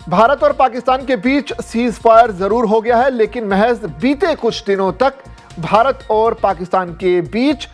भारत और पाकिस्तान के बीच cease fire जरूर हो गया है, लेकिन महज बीते कुछ दिनों तक भारत और पाकिस्तान के बीच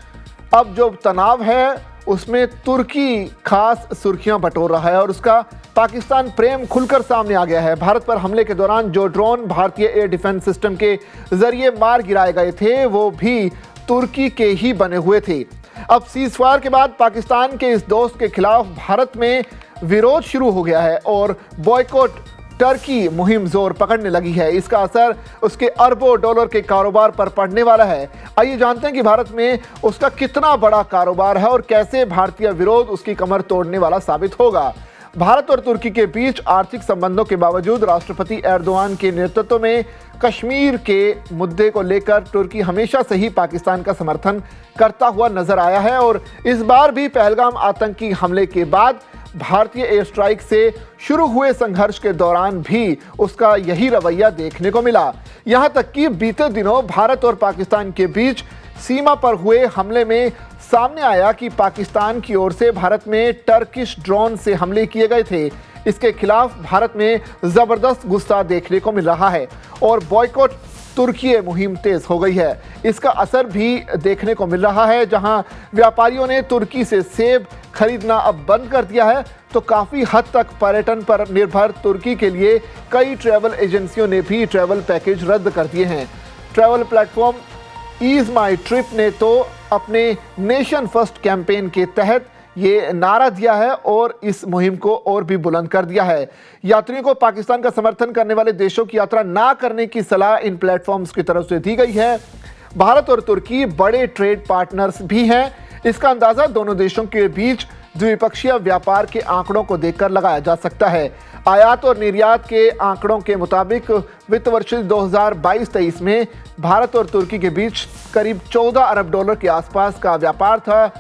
अब जो तनाव है उसमें तुर्की खास सुर्खियां बटोर रहा है और उसका पाकिस्तान प्रेम खुलकर सामने आ गया है। भारत पर हमले के दौरान जो ड्रोन भारतीय एयर डिफेंस सिस्टम के जरिए मार गिराए गए थे वो भी तुर्की के ही बने हुए थे। अब सीज फायर के बाद पाकिस्तान के इस दोस्त के खिलाफ भारत में विरोध शुरू हो गया है और बॉयकॉट टर्की मुहिम जोर पकड़ने लगी है। इसका असर उसके अरबों डॉलर के कारोबार पर पड़ने वाला है। आइए जानते हैं कि भारत में उसका कितना बड़ा कारोबार है और कैसे भारतीय विरोध उसकी कमर तोड़ने वाला साबित होगा। भारत और तुर्की के बीच आर्थिक संबंधों के बावजूद राष्ट्रपति एर्दोआन के नेतृत्व में कश्मीर के मुद्दे को लेकर तुर्की हमेशा से ही पाकिस्तान का समर्थन करता हुआ नजर आया है और इस बार भी पहलगाम आतंकी हमले के बाद भारतीय एयर स्ट्राइक से शुरू हुए संघर्ष के दौरान भी उसका यही रवैया देखने को मिला। यहां तक कि बीते दिनों भारत और पाकिस्तान के बीच सीमा पर हुए हमले में सामने आया कि पाकिस्तान की ओर से भारत में टर्किश ड्रोन से हमले किए गए थे। इसके खिलाफ भारत में जबरदस्त गुस्सा देखने को मिल रहा है और बॉयकॉट तुर्की मुहिम तेज हो गई है। इसका असर भी देखने को मिल रहा है। जहां व्यापारियों ने तुर्की से सेब खरीदना अब बंद कर दिया है तो काफ़ी हद तक पर्यटन पर निर्भर तुर्की के लिए कई ट्रैवल एजेंसियों ने भी ट्रैवल पैकेज रद्द कर दिए हैं। ट्रैवल प्लेटफॉर्म ईज माई ट्रिप ने तो अपने नेशन फर्स्ट कैंपेन के तहत ये नारा दिया है और इस मुहिम को और भी बुलंद कर दिया है। यात्रियों को पाकिस्तान का समर्थन करने वाले देशों की यात्रा ना करने की सलाह इन प्लेटफॉर्म्स की तरफ से दी गई है। भारत और तुर्की बड़े ट्रेड पार्टनर्स भी हैं। इसका अंदाजा दोनों देशों के बीच द्विपक्षीय व्यापार के आंकड़ों को देखकर लगाया जा सकता है। आयात और निर्यात के आंकड़ों के मुताबिक वित्त वर्ष 2022-23 में भारत और तुर्की के बीच करीब 14 अरब डॉलर के आसपास का व्यापार था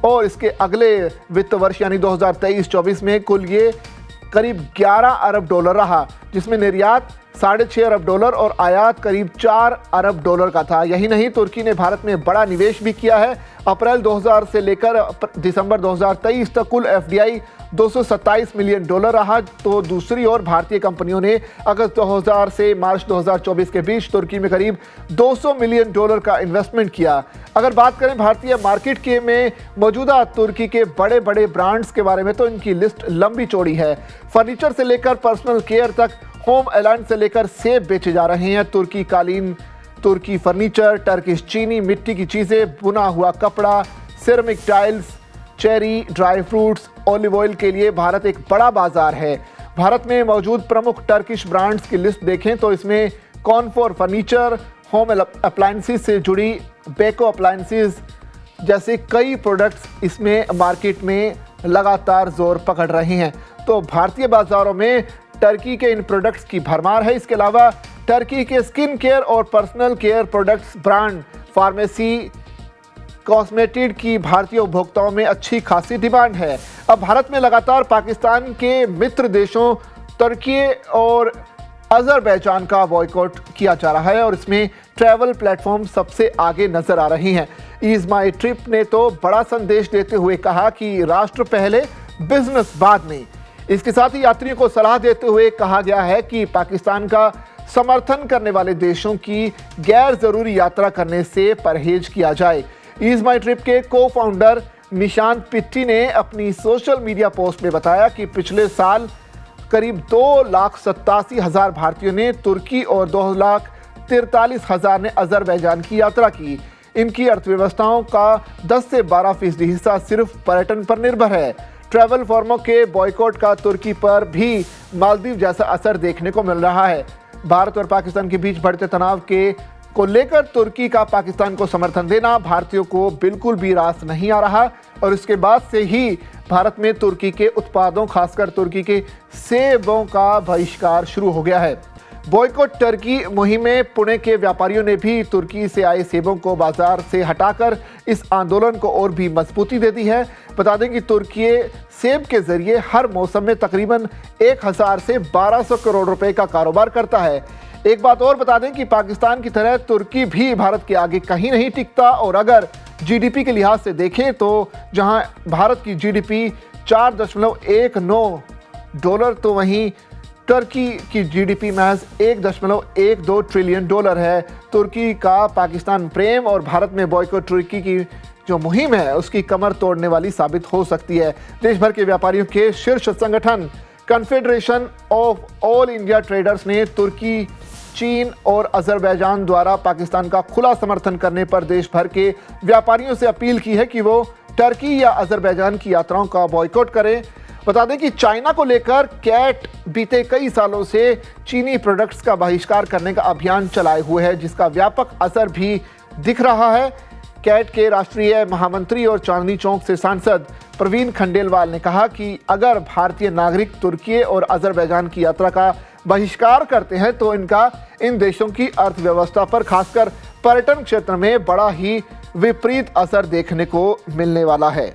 और इसके अगले वित्त वर्ष यानी 2023-24 में कुल ये करीब 11 अरब डॉलर रहा, जिसमें निर्यात 6.5 अरब डॉलर और आयात करीब 4 अरब डॉलर का था। यही नहीं, तुर्की ने भारत में बड़ा निवेश भी किया है। अप्रैल 2000 से लेकर दिसंबर 2023 तक कुल एफडीआई 227 मिलियन डॉलर रहा। तो दूसरी ओर भारतीय कंपनियों ने अगस्त 2000 से मार्च 2024 के बीच तुर्की में करीब 200 मिलियन डॉलर का इन्वेस्टमेंट किया। अगर बात करें भारतीय मार्केट के में मौजूदा तुर्की के बड़े बड़े ब्रांड्स के बारे में तो इनकी लिस्ट लंबी चौड़ी है। फर्नीचर से लेकर पर्सनल केयर तक, होम अलायंस से लेकर सेब बेचे जा रहे हैं। तुर्की कालीन, तुर्की फर्नीचर, टर्किश चीनी, मिट्टी की चीज़ें, बुना हुआ कपड़ा, ceramic tiles, cherry, dry fruits, olive oil के लिए भारत एक बड़ा बाजार है। भारत में मौजूद प्रमुख टर्किश ब्रांड्स की लिस्ट देखें तो इसमें कॉनफोर फर्नीचर, होम अप्लायंसेस से जुड़ी बेको अप्लायंसेस जैसे कई प्रोडक्ट्स इसमें मार्केट में लगातार जोर पकड़ रहे हैं। तो भारतीय बाजारों में टर्की के इन प्रोडक्ट्स की भरमार है। इसके अलावा टर्की के स्किन केयर और personal care products, brand, pharmacy, cosmetic की भारतीय उपभोक्ताओं में अच्छी खासी डिमांड है। अब भारत में लगातार पाकिस्तान के मित्र देशों तुर्की और अजरबैजान का बॉयकॉट किया जा रहा है और इसमें ट्रैवल प्लेटफॉर्म सबसे आगे नजर आ रही हैं। ईज माई ट्रिप ने तो बड़ा संदेश देते हुए कहा कि राष्ट्र पहले, बिजनेस बाद में। इसके साथ ही यात्रियों को सलाह देते हुए कहा गया है कि पाकिस्तान का समर्थन करने वाले देशों की गैर जरूरी यात्रा करने से परहेज किया जाए। ईज माई ट्रिप के को फाउंडर निशांत पिट्टी ने अपनी सोशल मीडिया पोस्ट में बताया कि पिछले साल करीब 2,87,000 भारतीयों ने तुर्की और 2,43,000 ने अजरबैजान की यात्रा की। इनकी अर्थव्यवस्थाओं का 10 से 12% हिस्सा सिर्फ पर्यटन पर निर्भर है। ट्रैवल फर्मों के बॉयकॉट का तुर्की पर भी मालदीव जैसा असर देखने को मिल रहा है। भारत और पाकिस्तान के बीच बढ़ते तनाव को लेकर तुर्की का पाकिस्तान को समर्थन देना भारतीयों को बिल्कुल भी रास नहीं आ रहा और इसके बाद से ही भारत में तुर्की के उत्पादों, खासकर तुर्की के सेबों का बहिष्कार शुरू हो गया है। बॉयकॉट टर्की मुहिम में पुणे के व्यापारियों ने भी तुर्की से आए सेबों को बाजार से हटाकर इस आंदोलन को और भी मजबूती दे दी है। बता दें कि तुर्की सेब के जरिए हर मौसम में तकरीबन 1000 से 1200 करोड़ रुपए का कारोबार करता है। एक बात और बता दें कि पाकिस्तान की तरह तुर्की भी भारत के आगे कहीं नहीं टिकता और अगर जीडीपी के लिहाज से देखें तो जहां भारत की जीडीपी 4.19 डॉलर तो वहीं तुर्की की जीडीपी महज 1.12 ट्रिलियन डॉलर है। तुर्की का पाकिस्तान प्रेम और भारत में बॉयकॉट तुर्की की जो मुहिम है उसकी कमर तोड़ने वाली साबित हो सकती है। देश भर के व्यापारियों के शीर्ष संगठन confederation of all India traders ने तुर्की, चीन और अजरबैजान द्वारा पाकिस्तान का खुला समर्थन करने पर देश भर के व्यापारियों से अपील की है कि वो टर्की या अजरबैजान की यात्राओं का बॉयकॉट करें। बता दें कि चाइना को लेकर कैट बीते कई सालों से चीनी प्रोडक्ट्स का बहिष्कार करने का अभियान चलाए हुए है, जिसका व्यापक असर भी दिख रहा है। कैट के राष्ट्रीय महामंत्री और चांदनी चौक से सांसद प्रवीण खंडेलवाल ने कहा कि अगर भारतीय नागरिक तुर्की और अजरबैजान की यात्रा का बहिष्कार करते हैं तो इनका इन देशों की अर्थव्यवस्था पर, खासकर पर्यटन क्षेत्र में बड़ा ही विपरीत असर देखने को मिलने वाला है।